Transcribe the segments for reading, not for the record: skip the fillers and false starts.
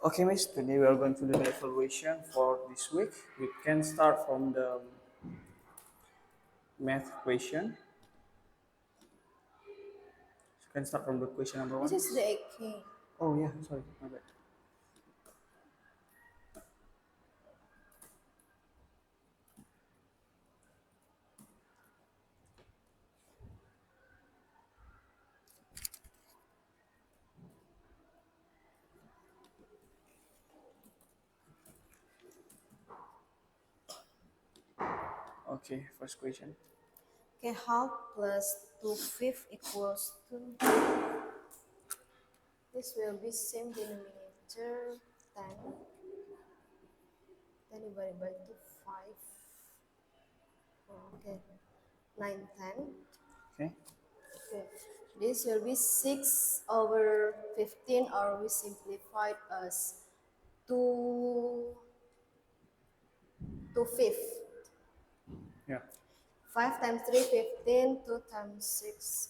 Okay, Miss, today we are going to do the evaluation for this week. We can start from the math question. You can start from the question number This one. is the AK. Oh, yeah, sorry, my bad. Okay, first question. Okay, half plus 2/5 equals to. This will be same denominator 10. 10 divided by 2, 5. Okay, 9, 10. Okay, Okay, this will be 6 over 15, or we simplified as 2 to 5th. yeah, 5 times 3, 15. 2 times 6,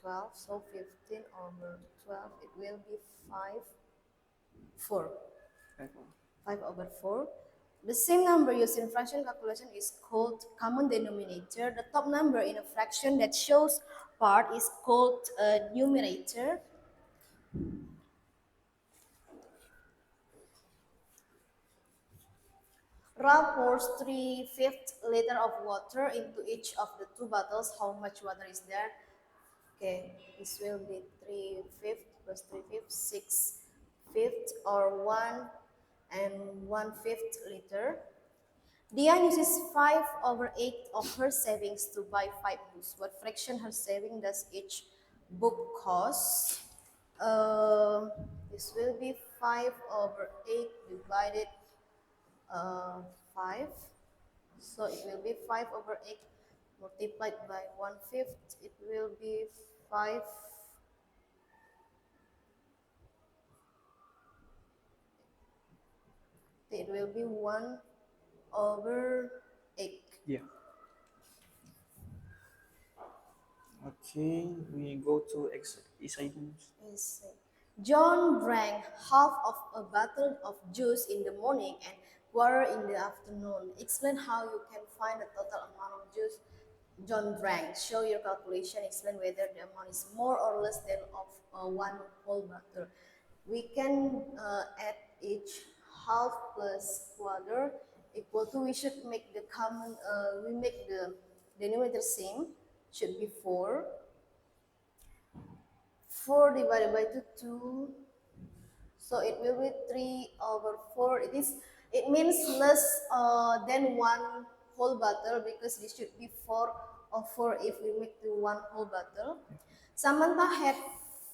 12. So 15 over 12, it will be 5, 4. okay. 5 over 4. The same number used in fraction calculation is called common denominator. The top number in a fraction that shows part is called a numerator. Ra pours 3/5 liter of water into each of the two bottles. How much water is there? Okay, this will be 3/5 plus 3/5, 6/5, or 1 and 1/5 liter. Diane uses 5 over 8 of her savings to buy 5 books. What fraction her saving does each book cost? This will be 5 over 8 divided 5. So it will be 5 over 8 multiplied by 1/5. It will be 5. It will be 1 over 8. Yeah. Okay, we go to assignments. Yes. John drank half of a bottle of juice in the morning and quarter in the afternoon. Explain how you can find the total amount of juice John drank. Show your calculation. Explain whether the amount is more or less than of one whole bottle. We can add each half plus quarter equal to. We should make the common. We make the denominator same. Should be 4. 4 divided by 2, 2. So it will be 3 over 4. It means less than one whole bottle, because this should be 4 or 4 if we make to one whole bottle. Samantha had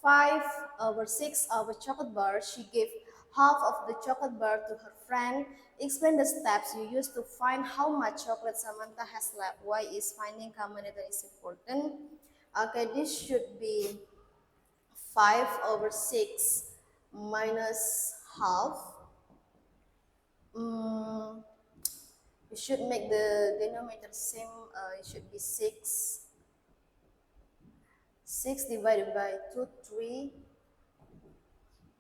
5 over 6 of a chocolate bar. She gave half of the chocolate bar to her friend. Explain the steps you use to find how much chocolate Samantha has left. Why is finding common denominator is important? Okay, this should be 5 over 6 minus half. Mm, you should make the denominator same. It should be 6. 6 divided by 2, 3.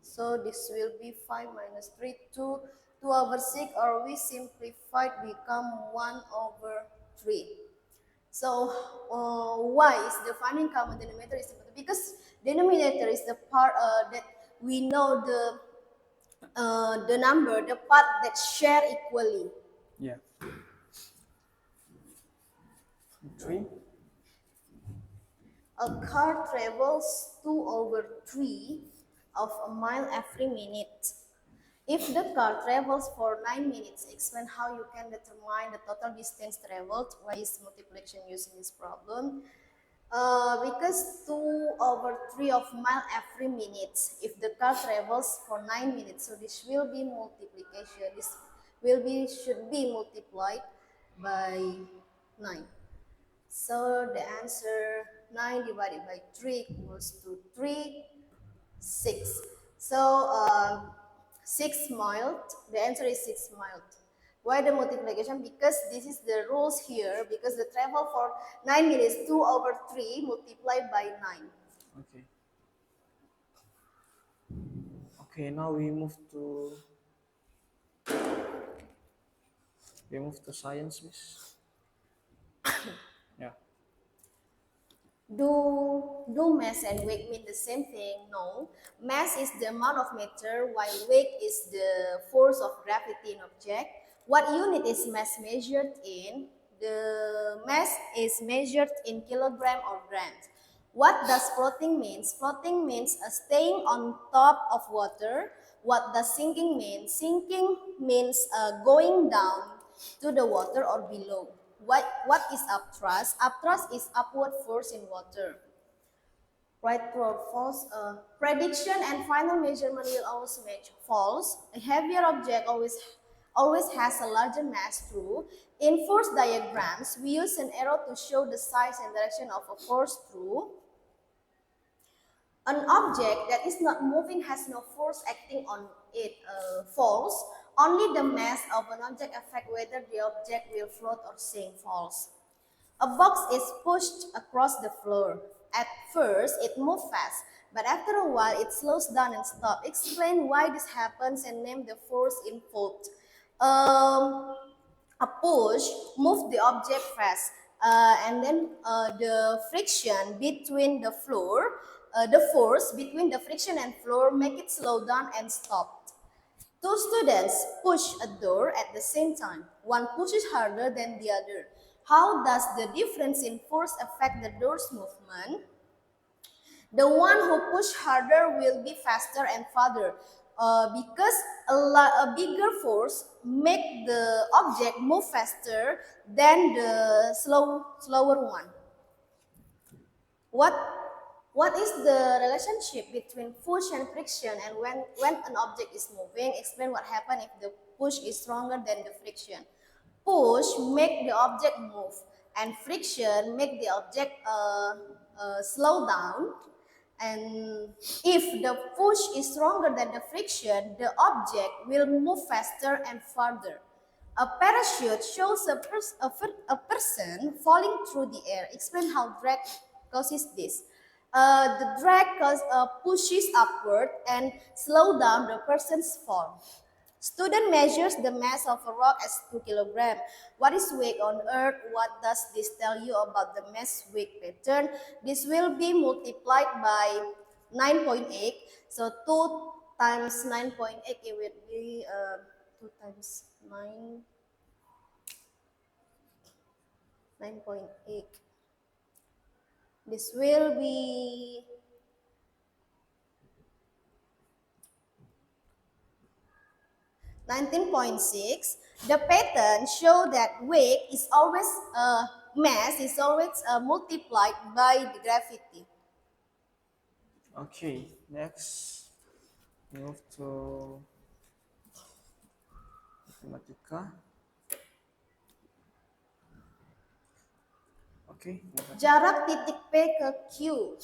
So this will be 5 minus 3, 2. 2 over 6, or we simplified become 1 over 3. So why is the finding common denominator is important? Because denominator is the part that we know the number, the part that share equally. Yeah. 3. A car travels 2 over 3 of a mile every minute. If the car travels for 9 minutes, explain how you can determine the total distance traveled. Why is multiplication used in this problem? Because 2 over 3 of mile every minute. If the car travels for 9 minutes, so this will be multiplication. This should be multiplied by 9. So the answer 9 divided by 3 equals to 3, 6. So 6 miles, the answer is 6 miles. Why the multiplication? Because this is the rules here, because the travel for 9 minutes, 2 over 3 multiplied by 9. Okay. Okay, now we move to science, Miss. Yeah. Do mass and weight mean the same thing? No. Mass is the amount of matter, while weight is the force of gravity in object. What unit is mass measured in? The mass is measured in kilogram or grams. What does floating means? Floating means staying on top of water. What does sinking mean? Sinking means going down to the water or below. What is upthrust? Upthrust is upward force in water. Right, true or false? Prediction and final measurement will always match. False. A heavier object always has a larger mass. True. In force diagrams, we use an arrow to show the size and direction of a force. True. An object that is not moving has no force acting on it. False. Only the mass of an object affects whether the object will float or sink. False. A box is pushed across the floor. At first, it moves fast, but after a while, it slows down and stops. Explain why this happens and name the force involved. A push moves the object fast, and then the friction between the floor, the force between the friction and floor make it slow down and stop. Two students push a door at the same time. One pushes harder than the other. How does the difference in force affect the door's movement? The one who pushes harder will be faster and farther because a bigger force make the object move faster than the slower one. What what is the relationship between push and friction, and when an object is moving? Explain what happens if the push is stronger than the friction. Push make the object move, and friction make the object slow down. And if the push is stronger than the friction, the object will move faster and farther. A parachute shows a person falling through the air. Explain how drag causes this. The drag pushes upward and slow down the person's fall. Student measures the mass of a rock as 2 kilograms. What is weight on Earth? What does this tell you about the mass weight pattern? This will be multiplied by 9.8. So 2 times 9.8, it will be 2 times 9, 9.8. This will be 19.6. The pattern show that weight is always mass is always multiplied by the gravity. Okay, next move to matematika. Okay. Jarak titik P ke Q.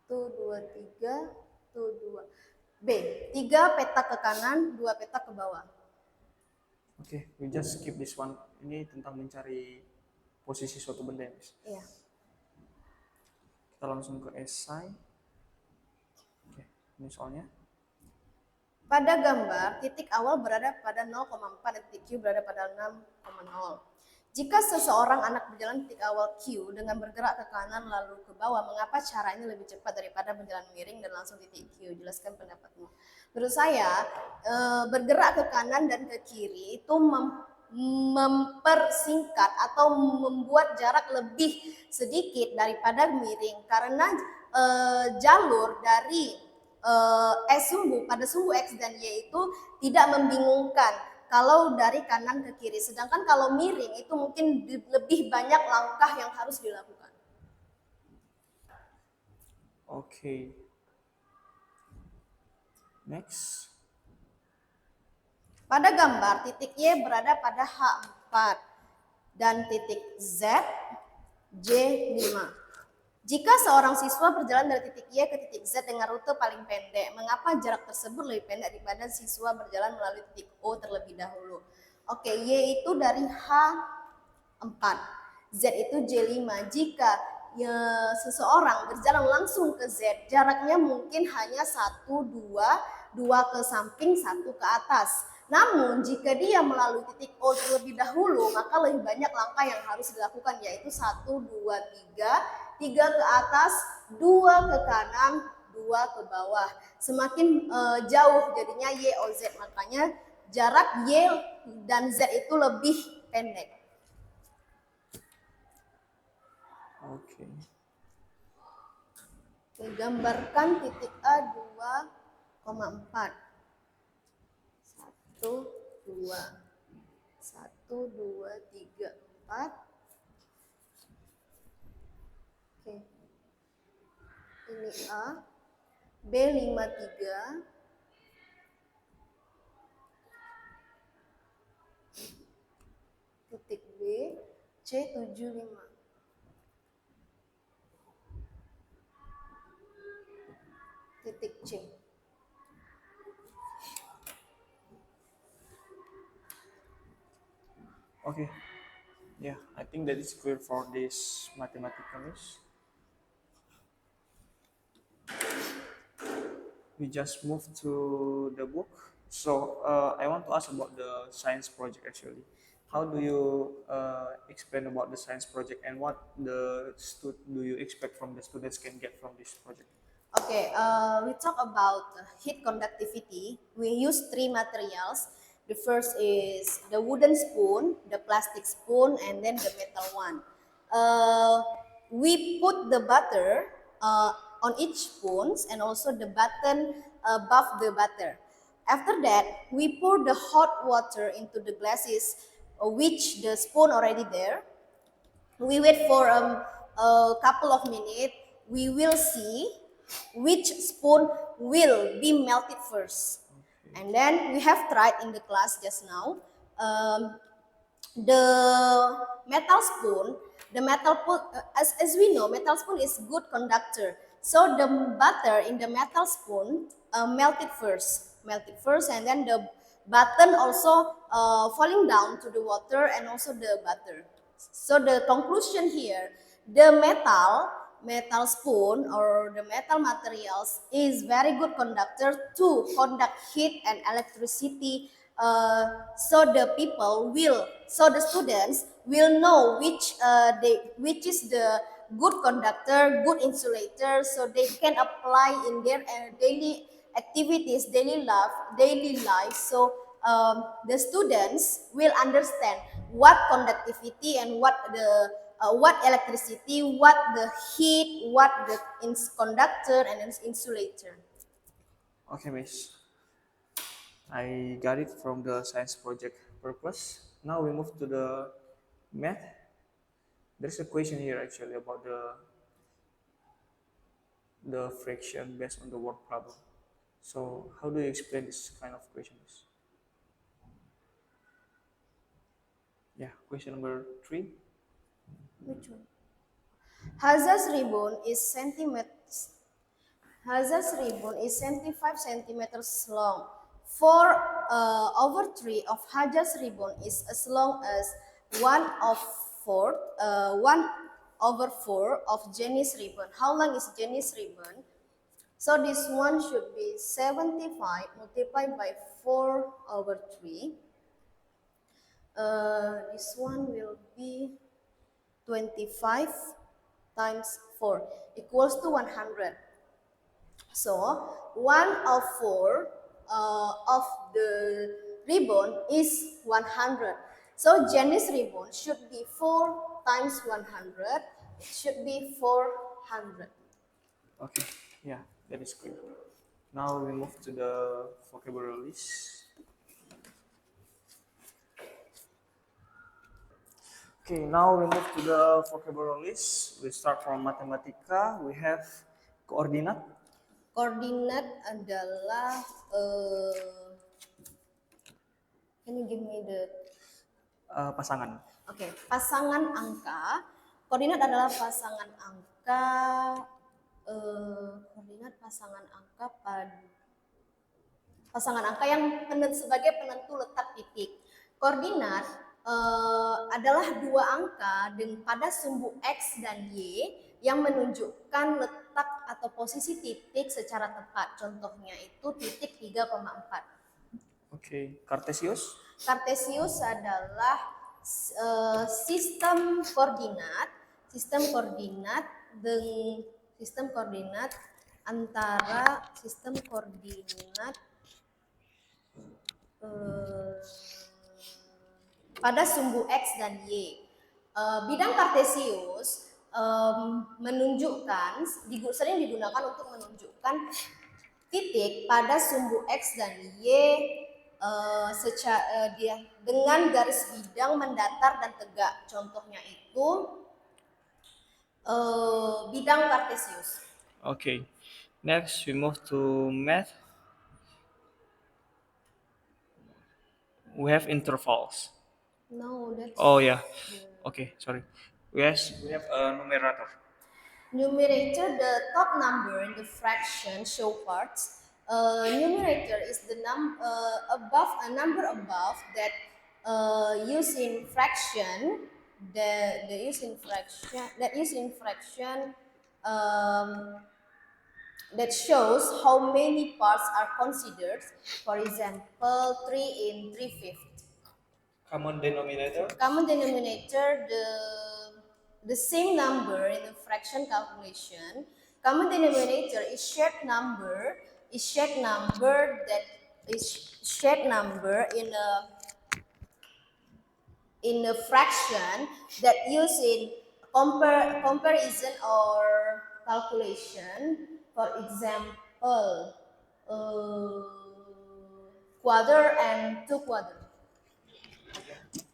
Tuh 23, tuh 2. B. 3 peta ke kanan, 2 peta ke bawah. Oke, we just skip this one. Ini tentang mencari posisi suatu benda, Miss. Iya. Kita langsung ke esai. Oke, ini soalnya. Pada gambar, titik awal berada pada 0,4 dan titik Q berada pada 6,0. Jika seseorang anak berjalan titik awal Q dengan bergerak ke kanan lalu ke bawah, mengapa cara ini lebih cepat daripada berjalan miring dan langsung titik Q? Jelaskan pendapatmu. Menurut saya, bergerak ke kanan dan ke kiri itu mempersingkat atau membuat jarak lebih sedikit daripada miring, karena jalur dari sumbu pada sumbu X dan Y itu tidak membingungkan kalau dari kanan ke kiri, sedangkan kalau miring itu mungkin lebih banyak langkah yang harus dilakukan. Oke. Next. Pada gambar, titik Y berada pada H4 dan titik Z J5. Jika seorang siswa berjalan dari titik Y ke titik Z dengan rute paling pendek, mengapa jarak tersebut lebih pendek daripada siswa berjalan melalui titik O terlebih dahulu? Oke, Y itu dari H4, Z itu J5. Jika ya seseorang berjalan langsung ke Z, jaraknya mungkin hanya 1, 2 ke samping, 1 ke atas. Namun jika dia melalui titik O terlebih dahulu, maka lebih banyak langkah yang harus dilakukan, yaitu 1, 2, 3, 3 ke atas, 2 ke kanan, 2 ke bawah. Semakin jauh jadinya Y O Z, makanya jarak Y dan Z itu lebih pendek. Oke. Gambarkan titik A 2,4. 1, 2, 1, 2, 3, 4. Oke. Ini A, B 53, titik B, C 75. Titik C. Okay. Yeah, I think that is clear for this mathematics. We just move to the book. So I want to ask about the science project actually. How do you explain about the science project and what do you expect from the students can get from this project? Okay, we talk about heat conductivity. We use 3 materials. The first is the wooden spoon, the plastic spoon, and then the metal one. We put the butter on each spoon and also the button above the butter. After that, we pour the hot water into the glasses, which the spoon already there. We wait for a couple of minutes. We will see which spoon will be melted first. And then we have tried in the class just now. The metal spoon, as we know, metal spoon is good conductor. So the butter in the metal spoon melted first, and then the button also falling down to the water and also the butter. So the conclusion here, the metal spoon or the metal materials is very good conductor to conduct heat and electricity. So the students will know which is the good conductor, good insulator, so they can apply in their daily activities, daily life. So the students will understand what conductivity and what electricity, what the heat, what the conductor and insulator. Okay, Miss. I got it from the science project purpose. Now we move to the math. There's a question here actually about the fraction based on the word problem. So how do you explain this kind of questions? Yeah, question number 3. Which one? Hazard's ribbon is centimeters. Hazard's ribbon is 75 centimeters long. 4/3 of Hazard's ribbon is as long as 1/4 of Jenny's ribbon. How long is Jenny's ribbon? So this one should be 75 multiplied by 4/3. This one will be 25 times 4 equals to 100. So 1/4 of the ribbon is 100. So Jenny's ribbon should be 4 times 100. It should be 400. Okay, yeah, that is clear. Now we move to the vocabulary list. Okay, now we move to the vocabulary list. We start from Mathematika. We have coordinate. Coordinate adalah can you give me the Pasangan. Oke, pasangan angka. Koordinat adalah pasangan angka. Koordinat pasangan angka pasangan angka yang sebagai penentu letak titik. Koordinat adalah 2 angka pada sumbu X dan Y yang menunjukkan letak atau posisi titik secara tepat. Contohnya itu titik 3,4. Oke, Cartesius. Cartesius adalah sistem koordinat dengan sistem koordinat antara sistem koordinat pada sumbu X dan Y. Bidang Cartesius menunjukkan, sering digunakan untuk menunjukkan titik pada sumbu X dan Y dengan garis bidang mendatar dan tegak. Contohnya itu bidang Cartesius. Okay. Next, we move to math. We have intervals. No, that's Oh yeah. Okay, sorry. Yes, we have a numerator. numerator, the top number in the fraction show parts. Numerator is the number above that use in fraction. The use in fraction that shows how many parts are considered. For example, 3 in 3/5. Common denominator. Common denominator, the same number in the fraction calculation. Common denominator is shared number that is shared number in a fraction that used in comparison or calculation. For example, quarter and 2 quarter.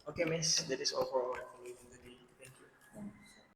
Okay, miss, that is all for